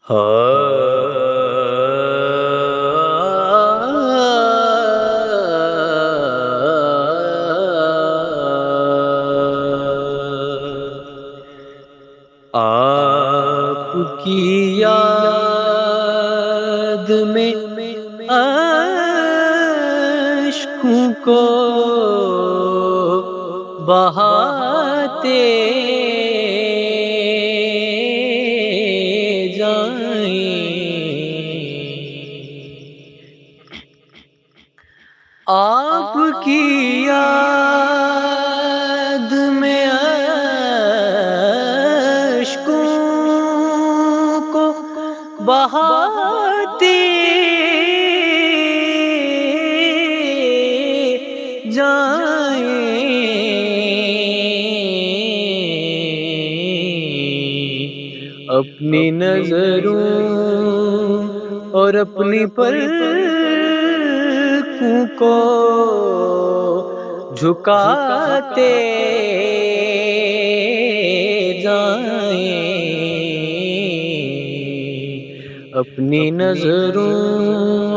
آپ کی یاد میں اشکوں کو بہاتے آپ کی یاد میں اشکوں کو بہاتے جائیں، اپنی نظروں اور اپنی پلکوں کو جھکاتے جائیں، اپنی نظروں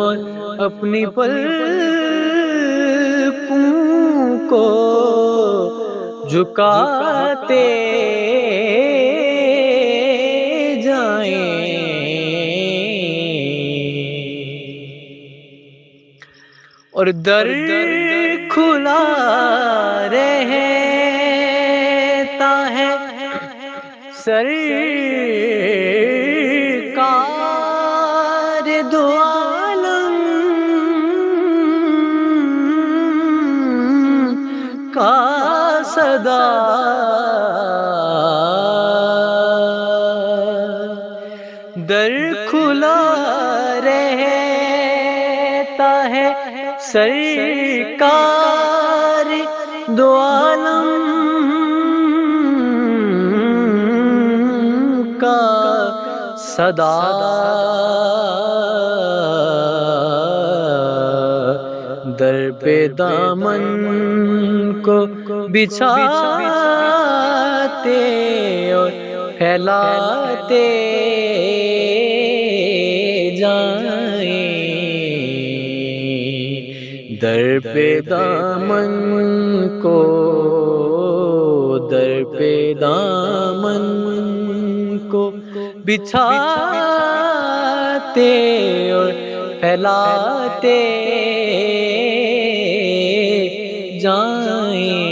اور اپنی پلکوں کو جھکاتے اور در کھلا رہتا ہے سرکار دو عالم کا صدا، در کھلا رہتا ہے سرکار دو عالم کا صدا، در پہ دامن کو بچھاتے اور پھیلاتے جائیں، در پہ دامن کو، در پہ دامن کو بچھاتے اور پھیلاتے جائیں،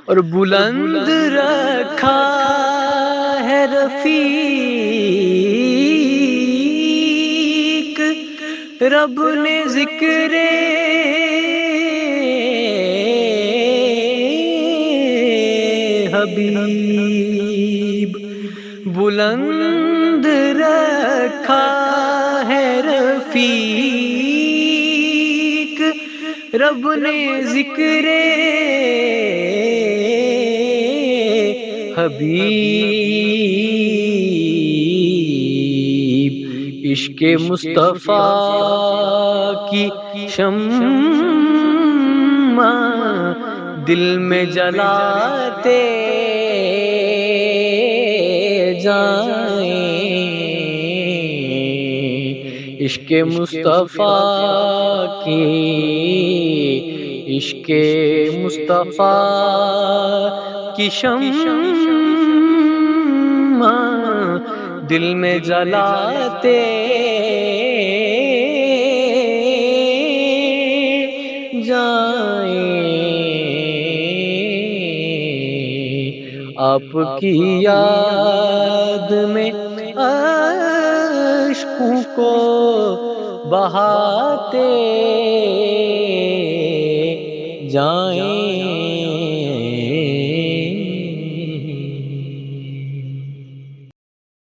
اور بلند رکھا ہے رفیق رب نے ذکر حبیب، بلند رکھا ہے رفیق رب نے ذکر حبیب، عشق مصطفیٰ کی شمع دل میں جلاتے جائیں، عشق مصطفیٰ کی، عشق مصطفیٰ کی شمع دل میں جلاتے جائیں، آپ کی یاد میں اشکوں کو بہاتے جائیں۔